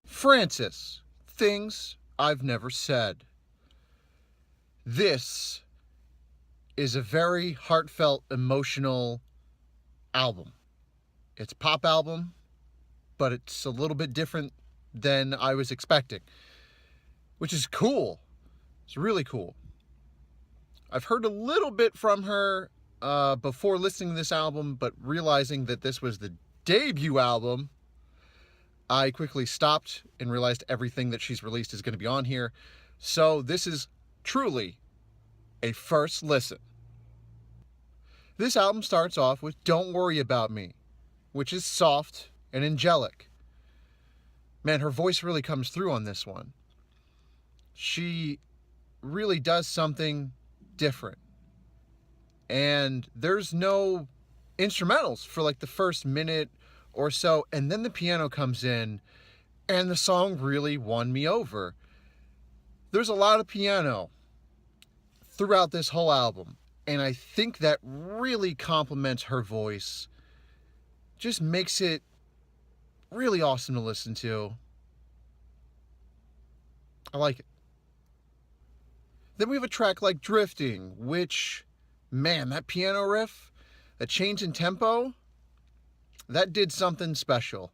Francis, Things I've Never Said. This is a very heartfelt, emotional album. It's a pop album, but it's a little bit different than I was expecting, which is cool. It's really cool. I've heard a little bit from her before listening to this album, but realizing that this was the debut album, I quickly stopped and realized everything that she's released is going to be on here. So this is truly a first listen. This album starts off with Don't Worry About Me, which is soft and angelic. Man, her voice really comes through on this one. She really does something different. And there's no instrumentals for like the first minute or so, and then the piano comes in, and the song really won me over. There's a lot of piano throughout this whole album, and I think that really complements her voice. Just makes it really awesome to listen to. I like it. Then we have a track like Drifting, which, man, that piano riff, that change in tempo, that did something special.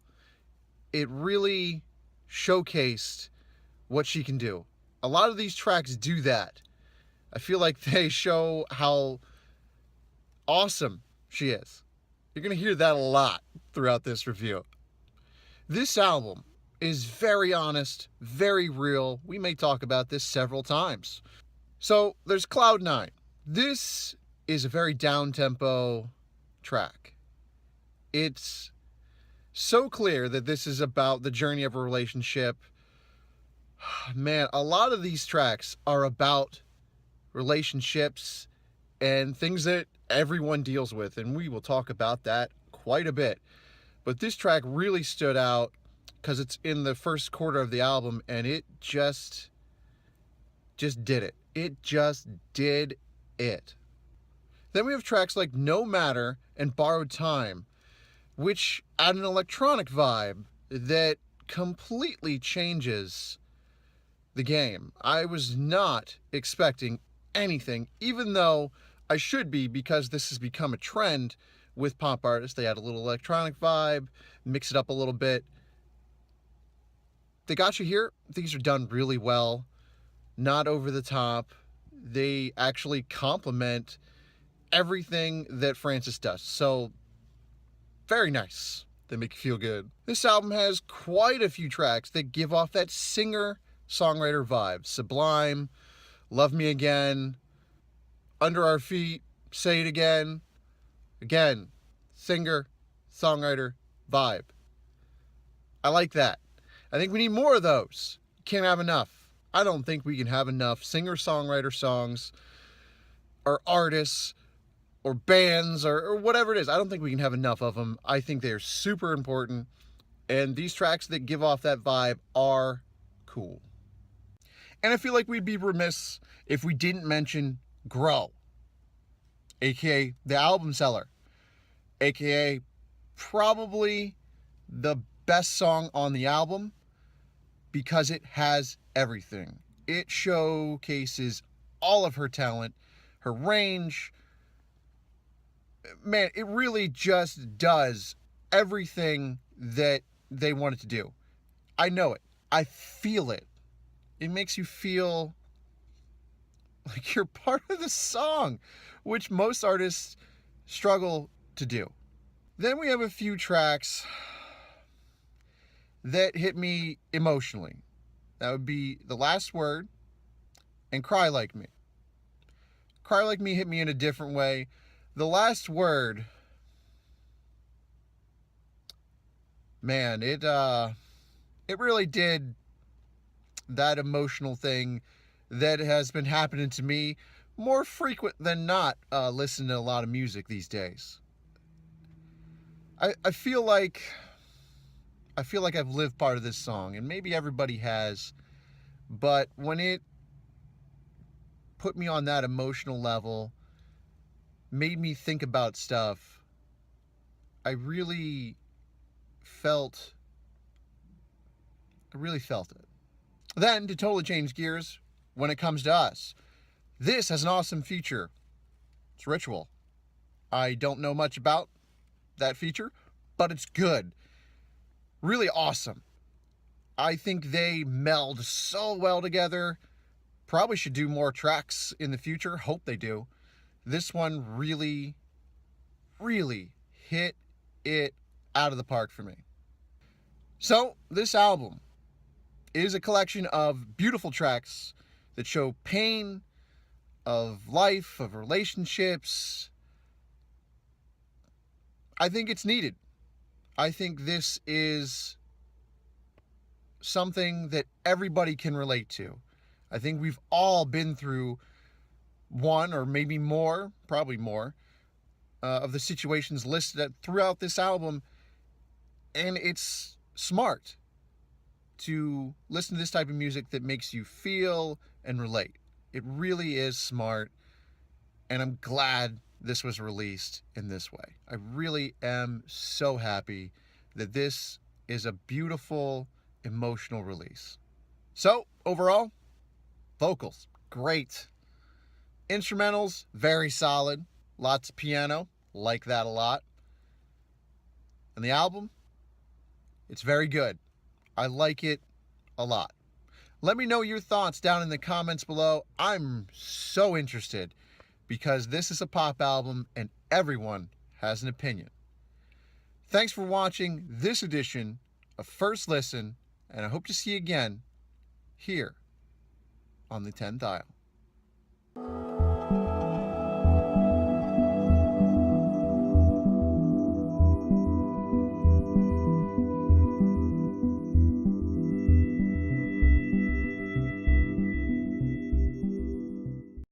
It really showcased what she can do. A lot of these tracks do that. I feel like they show how awesome she is. You're going to hear that a lot throughout this review. This album is very honest, very real. We may talk about this several times. So there's Cloud 9. This is a very down-tempo track. It's so clear that this is about the journey of a relationship. Man, a lot of these tracks are about relationships and things that everyone deals with, and we will talk about that quite a bit. But this track really stood out because it's in the first quarter of the album, and it just did it. It just did it. Then we have tracks like No Matter and Borrowed Time, which add an electronic vibe that completely changes the game. I was not expecting anything, even though I should be, because this has become a trend with pop artists. They add a little electronic vibe, mix it up a little bit. They got you here. These are done really well, not over the top. They actually complement everything that Francis does. So, very nice. They make you feel good. This album has quite a few tracks that give off that singer-songwriter vibe. Sublime, Love Me Again, Under Our Feet, Say It Again. Again, singer-songwriter vibe. I like that. I think we need more of those. Can't have enough. I don't think we can have enough singer-songwriter songs or artists or bands or whatever it is. I don't think we can have enough of them. I think they're super important. And these tracks that give off that vibe are cool. And I feel like we'd be remiss if we didn't mention Grow, aka the album seller, aka probably the best song on the album because it has everything. It showcases all of her talent, her range. Man, it really just does everything that they want it to do. I know it. I feel it. It makes you feel like you're part of the song, which most artists struggle to do. Then we have a few tracks that hit me emotionally. That would be The Last Word and Cry Like Me. Cry Like Me hit me in a different way. The Last Word, man, it really did that emotional thing that has been happening to me more frequent than not, listening to a lot of music these days. I feel like I've lived part of this song, and maybe everybody has, but when it put me on that emotional level, made me think about stuff. I really felt it. Then, to totally change gears, when it comes to us, this has an awesome feature. It's Ritual. I don't know much about that feature, but it's good. Really awesome. I think they meld so well together. Probably should do more tracks in the future. Hope they do. This one really, really hit it out of the park for me. So, this album is a collection of beautiful tracks that show pain of life, of relationships. I think it's needed. I think this is something that everybody can relate to. I think we've all been through one or maybe more, probably more, of the situations listed throughout this album. And it's smart to listen to this type of music that makes you feel and relate. It really is smart. And I'm glad this was released in this way. I really am so happy that this is a beautiful, emotional release. So, overall, vocals, great. Instrumentals, very solid. Lots of piano, like that a lot. And the album, it's very good. I like it a lot. Let me know your thoughts down in the comments below. I'm so interested because this is a pop album and everyone has an opinion. Thanks for watching this edition of First Listen, and I hope to see you again here on the 10th Dial.